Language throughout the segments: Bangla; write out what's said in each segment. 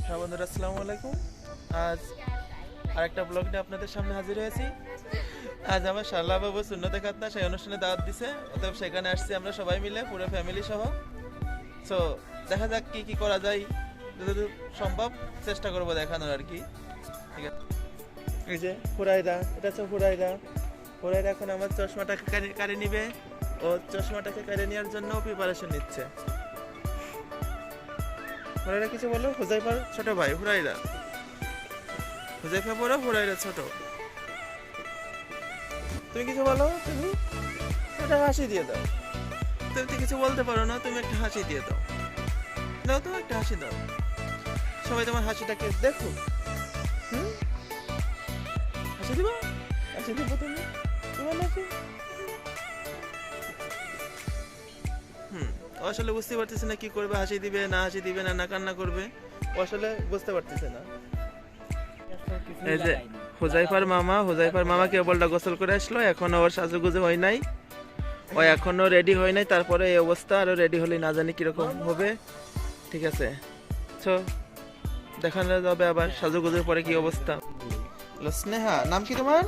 হ্যাঁ বন্ধুরা, আসসালামু আলাইকুম। আজ আরেকটা ব্লগ নিয়ে আপনাদের সামনে হাজির হয়েছি। আজ আমার শালা বাবু সুন্নতে খাতনা সেই অনুষ্ঠানে দাওয়াত দিছে, অতএব সেখানে আসছি আমরা সবাই মিলে পুরো ফ্যামিলি সহ। সো দেখা যাক কি কি করা যায়, যতদূর সম্ভব চেষ্টা করবো দেখানোর আর কি। ঠিক আছে, এই যে হুরাইরা, এটা হচ্ছে হুরাইরা। হুরাইরা এখন আমার চশমাটাকে কাড়ে নিবে, ও চশমাটাকে কাড়ে নেওয়ার জন্য প্রিপারেশন নিচ্ছে। হুরাইরা কিছু বলো? হুজাইফার ছোট ভাই হুরাইরা, হুজাইফা বড়, হুরাইরা ছোট। তুমি কিছু বলো, তুমি একটা হাসি দিয়ে দাও। তুমি তো কিছু বলতে পারো না, তুমি একটা হাসি দিয়ে দাও। দাও তো, একটা হাসি দাও, সবাই তোমার হাসিটাকে দেখো। হাসি দিব, হাসি দিব, তুমি তোমার হাসি। ও আসলে বুঝতে পারতেছে না কি করবে, হাসি দিবে না হাসি দিবে না কান্না করবে, ও আসলে বুঝতে পারতেছে না। এই যে হুজাইফার মামা কেবলটা গোসল করে আসলো, এখনো ওর সাজুগুজু হয় নাই, ও এখনো রেডি হয় নাই। তারপরে এই অবস্থা, আরো রেডি হলে না জানি কিরকম হবে। ঠিক আছে, তো দেখানো যাবে আবার সাজুগুজুর পরে কি অবস্থা। স্নেহা, নাম কি তোমার?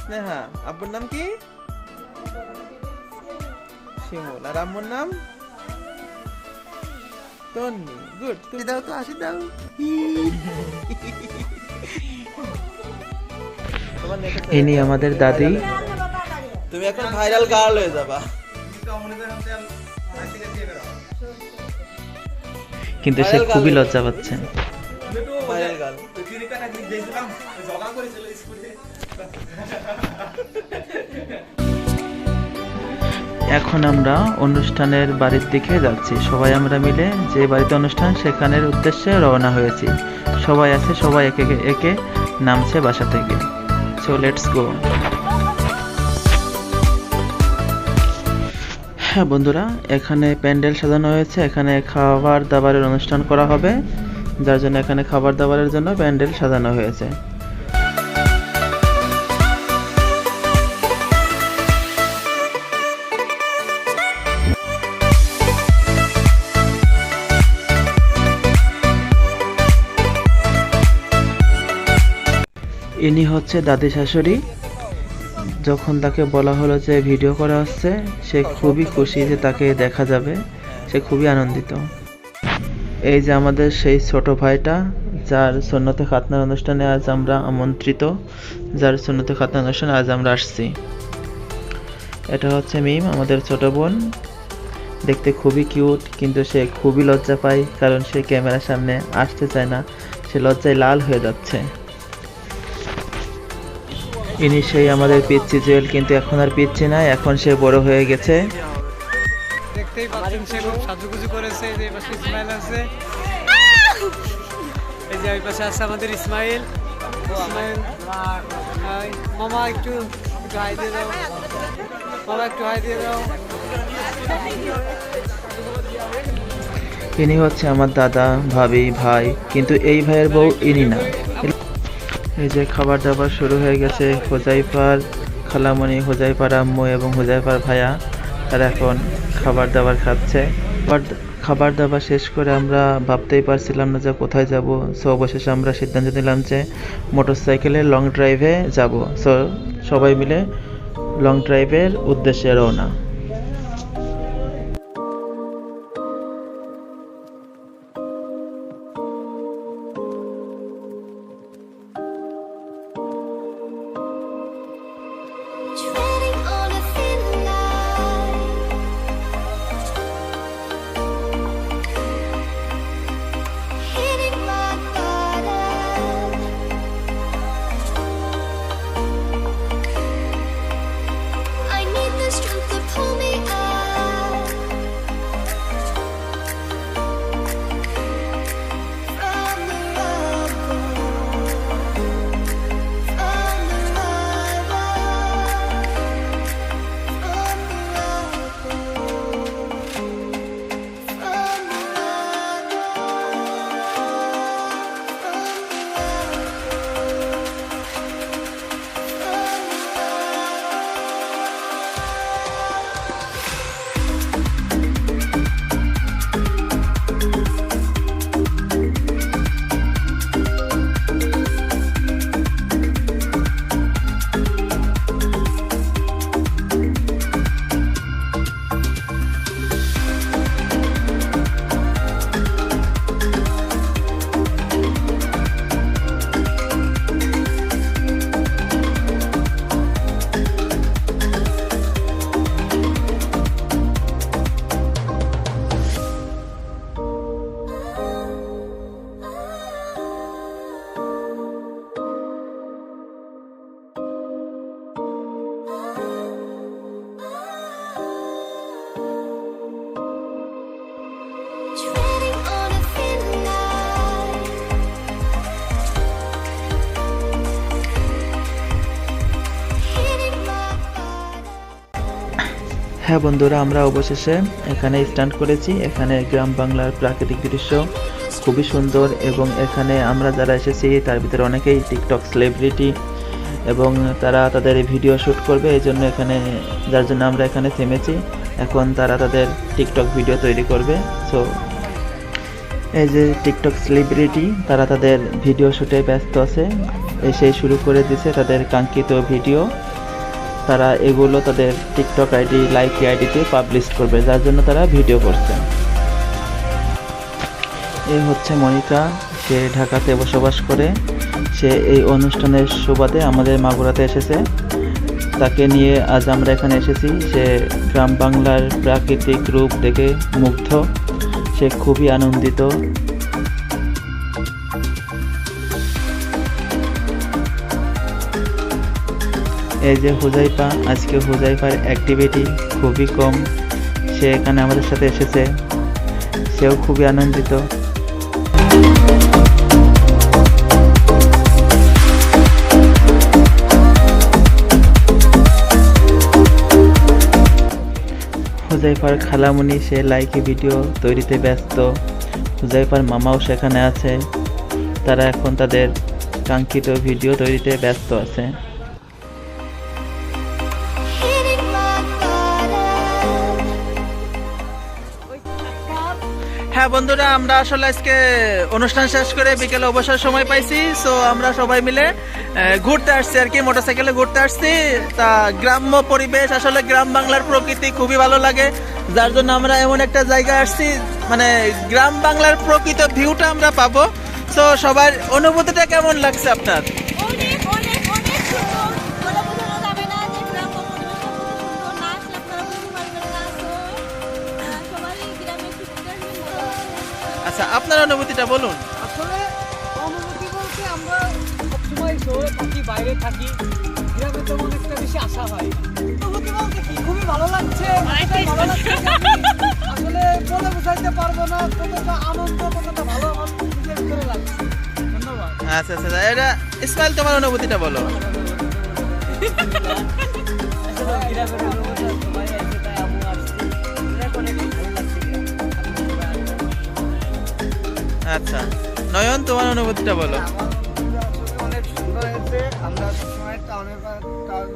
স্নেহা, আব্বুর নাম কি? শিমুল। আর আম্মুর নাম? তন্নি। গুড, তুমি দাও তো, হাসি দাও। ইনি আমাদের দাদি। তুমি এখন ভাইরাল গার্ল হয়ে যাবা, কিন্তু সে খুবই লজ্জা পাচ্ছে। Viral girl. এখন আমরা অনুষ্ঠানের বাড়ির দিকে যাচ্ছি, সবাই আমরা মিলে যে বাড়িতে অনুষ্ঠান সেখানের উদ্দেশ্যে রওনা হয়েছি। সবাই আছে, সবাই একে একে নামছে বাসা থেকে। So let's go. হ্যাঁ বন্ধুরা, এখানে প্যান্ডেল সাজানো হয়েছে, এখানে খাবার দাবারের অনুষ্ঠান করা হবে, যার জন্য এখানে খাবার দাবারের জন্য প্যান্ডেল সাজানো হয়েছে। ইনি হচ্ছে দাদি শাশুড়ি। যখন তাকে বলা হলো যে ভিডিও করা হচ্ছে, সে খুবই খুশি যে তাকে দেখা যাবে, সে খুবই আনন্দিত। এই যে আমাদের সেই ছোট ভাইটা, যার সুন্নতে খাতনার অনুষ্ঠানে আজ আমরা আমন্ত্রিত, যার সুন্নতে খাতনার অনুষ্ঠানে আজ আমরা আসছি। এটা হচ্ছে মিম, আমাদের ছোট বোন। দেখতে খুবই কিউট, কিন্তু সে খুবই লজ্জা পায়, কারণ সে ক্যামেরার সামনে আসতে চায় না, সে লজ্জায় লাল হয়ে যাচ্ছে। ইনি সেই আমাদের পিচ্চি জুয়েল, কিন্তু এখন আর পিচ্চি নাই, এখন সে বড় হয়ে গেছে। দেখতেই পাচ্ছেন সে খুব সাজুগুজু করেছে। এই যে পাশে ইসমাইল আছে, এই যে ওই পাশে আছে আমাদের ইসমাইল। মামা একটু হাই দিয়ে দাও, মামা একটু হাই দিয়ে দাও। ইনি হচ্ছে আমার দাদা, ভাবি, ভাই, কিন্তু এই ভাইয়ের বউ ইনি না। এই যে খাবার দাবার শুরু হয়ে গেছে। হুজাইফার খালামণি, হুজাইফার আম্মু এবং হুজাইফার ভাইয়া, তারা এখন খাবার দাবার খাচ্ছে। খাবার দাবার শেষ করে আমরা ভাবতেই পারছিলাম না যে কোথায় যাব। সো অবশেষে আমরা সিদ্ধান্ত নিলাম যে মোটরসাইকেলে লং ড্রাইভে যাব। সো সবাই মিলে লং ড্রাইভের উদ্দেশ্যে রওনা। Treading on a thin line, hitting rock bottom. I need the strength to pull হ্যাঁ বন্ধুরা, আমরা অবশেষে এখানে স্ট্যান্ড করেছি। এখানে গ্রাম বাংলার প্রাকৃতিক দৃশ্য খুবই সুন্দর, এবং এখানে আমরা যারা এসেছি তার ভিতরে অনেকেই টিকটক সেলিব্রিটি, এবং তারা তাদের ভিডিও শ্যুট করবে, এই জন্য এখানে, যার জন্য আমরা এখানে থেমেছি। এখন তারা তাদের টিকটক ভিডিও তৈরি করবে। সো এই যে টিকটক সেলিব্রিটি, তারা তাদের ভিডিও শ্যুটে ব্যস্ত আছে, এসেই শুরু করে দিছে তাদের কাঙ্ক্ষিত ভিডিও। তারা এগুলো তাদের টিকটক আইডি, লাইক আইডিতে পাবলিশ করবে, যার জন্য তারা ভিডিও করছে। এই হচ্ছে মনিকা, সে ঢাকাতে বসবাস করে। সে এই অনুষ্ঠানের সুবাদে আমাদের মাগুরাতে এসেছে। তাকে নিয়ে আজ আমরা এখানে এসেছি। সে গ্রাম বাংলার প্রাকৃতিক রূপ দেখে মুগ্ধ, সে খুবই আনন্দিত। এই যে হুজাইফা, আজকে হুজাইফার অ্যাক্টিভিটি খুবই কম, সে এখানে আমাদের সাথে এসেছে, সেও খুবই আনন্দিত। হুজাইফার খালামুনি, সে লাইকে ভিডিও তৈরিতে ব্যস্ত। হুজাইফার মামাও সেখানে আছে, তারা এখন তাদের কাঙ্ক্ষিত ভিডিও তৈরিতে ব্যস্ত আছে। hitting rock bottom. হ্যাঁ বন্ধুরা, আমরা আসলে আজকে অনুষ্ঠান শেষ করে বিকেলে অবসর সময় পাইছি। সো আমরা সবাই মিলে ঘুরতে আসছি আর কি, মোটরসাইকেলে ঘুরতে আসছি। তা গ্রাম্য পরিবেশ, আসলে গ্রাম বাংলার প্রকৃতি খুবই ভালো লাগে, যার জন্য আমরা এমন একটা জায়গায় আসছি, মানে গ্রাম বাংলার প্রকৃত ভিউটা আমরা পাবো। সো সবার অনুভূতিটা কেমন লাগছে আপনার? অনেক অনেক অনেক সুন্দর, বলে বোঝানো যাবে না যে গ্রাম্য পরিবেশটা কত সুন্দর, না আসলে আপনারা বুঝতে পারবেন না। তো সবারই গ্রামে ছুটিটা আসলে মজা আছে। আচ্ছা, আপনার অনুভূতিটা বলুন। আসলে অনুভূতি বলতে আমরা সবসময় শহরে থাকি, বাইরে থাকি, গ্রামে তেমন একটা বেশি আশা হয় না। অনুভূতি বলতে কি, খুবই ভালো লাগছে, এতটাই ভালো লাগছে যে আমি আসলে বলে বোঝাইতে পারবো না কতটা আনন্দ, কতটা ভালো আমার নিজের ভিতরে লাগছে। ধন্যবাদ। আচ্ছা আচ্ছা, এটা ইসমাইল, তোমার অনুভূতিটা বলো। আচ্ছা, নয়ন, তোমার অনুভূতিটা বলো। অনেক সুন্দর হয়েছে। আমরা সবসময় টাউন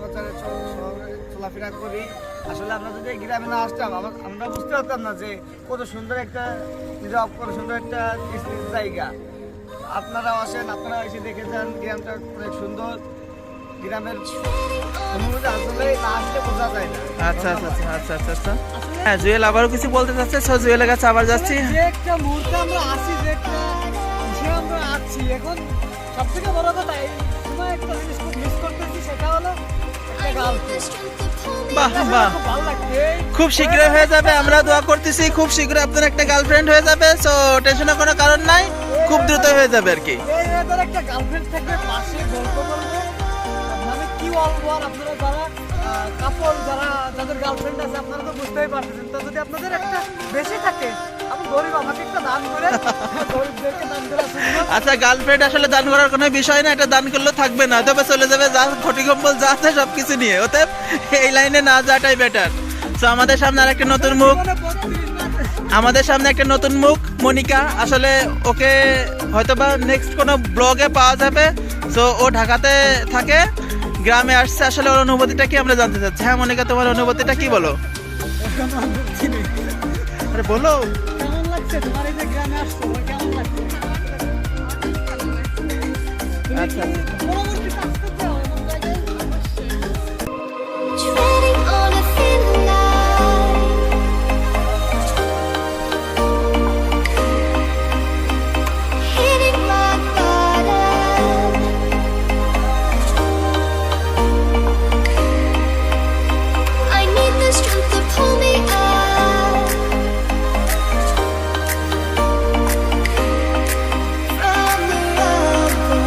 বাজারে শহরে চলাফেরা করি। আসলে আমরা যদি এই গ্রামে না আসতাম, আমরা বুঝতে পারতাম না যে কত সুন্দর একটা নীরব, কত সুন্দর একটা জায়গা। আপনারাও আসেন, আপনারা এসে দেখে যান, গ্রামটা অনেক সুন্দর। গ্রামের অনুভূতি আসলে না আসলে বোঝা যায় না। আচ্ছা আচ্ছা আচ্ছা আচ্ছা আচ্ছা আচ্ছা। হ্যাঁ, জুয়েল আবারও কিছু বলতে চাচ্ছে, সো জুয়েলের কাছে আবার যাচ্ছি। যে একটা মুহূর্তে আমরা আসি, যে একটা যে আমরা আছি, এখন সব থেকে বড় কথা এই সময় একটা জিনিস খুব মিস করতেছি, সেটা হলো একটা গার্লফ্রেন্ড। বাহ বাহ, খুব ভালো লাগছে। খুব শীঘ্রই হয়ে যাবে, আমরা দোয়া করতেছি খুব শীঘ্রই আপনার একটা গার্লফ্রেন্ড হয়ে যাবে। সো টেনশনের কোনো কারণ নাই, খুব দ্রুত হয়ে যাবে আর কি। এই এদের একটা গার্লফ্রেন্ড থাকবে, পাশে গল্প করবে, মানে কি বলবো। আর আপনারা যারা কাপল, যাদের গার্লফ্রেন্ড আছে, আপনারা তো বুঝতেই পারতেছেন। তো যদি আপনাদের একটা বেশি থাকে, আমি গরিব, আমাকে একটা দান করে, গরিবদেরকে দান করে আসুন। আচ্ছা, গার্লফ্রেন্ড আসলে দান করার কোনো বিষয় না, এটা দান করলেও থাকবে না, তবে চলে যাবে যা ঘটি কম্বল যা আছে সবকিছু নিয়ে। অতএব এই লাইনে না যাওয়াটাই বেটার। তো আমাদের সামনে আর একটা নতুন মুখ, আমাদের সামনে একটা নতুন মুখ মনিকা। আসলে ওকে হয়তোবা নেক্সট কোনো ব্লগে পাওয়া যাবে। সো ও ঢাকাতে থাকে, গ্রামে আসছে। আসলে ওর অনুভূতিটা কি আমরা জানতে চাচ্ছি। হ্যাঁ মনিকা, তোমার অনুভূতিটা কি বলো? আরে বলো। কেমন লাগছে তোমার এই যে গ্রামে আসছো, কেমন লাগছে? আচ্ছা পরবর্তী কাজ করতে হবে এমন জায়গায়। Treading on a thin line. Hitting rock bottom. I need the strength to pull me up from the rubble.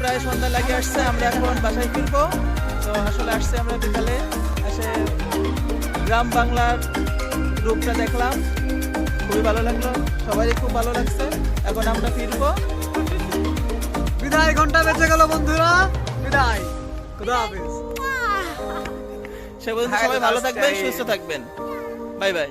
প্রায় সন্ধ্যা লাগে আসছে, আমরা এখন বাসায় ফিরবো। তো আসলে আসছে আমরা বিকালে, এসে গ্রাম বাংলার রূপটা দেখলাম, খুবই ভালো লাগলো, সবারই খুব ভালো লাগছে। এখন আমরা ফিরবো। বিদায় ঘন্টা বেঁচে গেল বন্ধুরা, বিদায়, খুদা হাফেজ। সে পর্যন্ত সবাই ভালো থাকবেন, সুস্থ থাকবেন। Bye bye.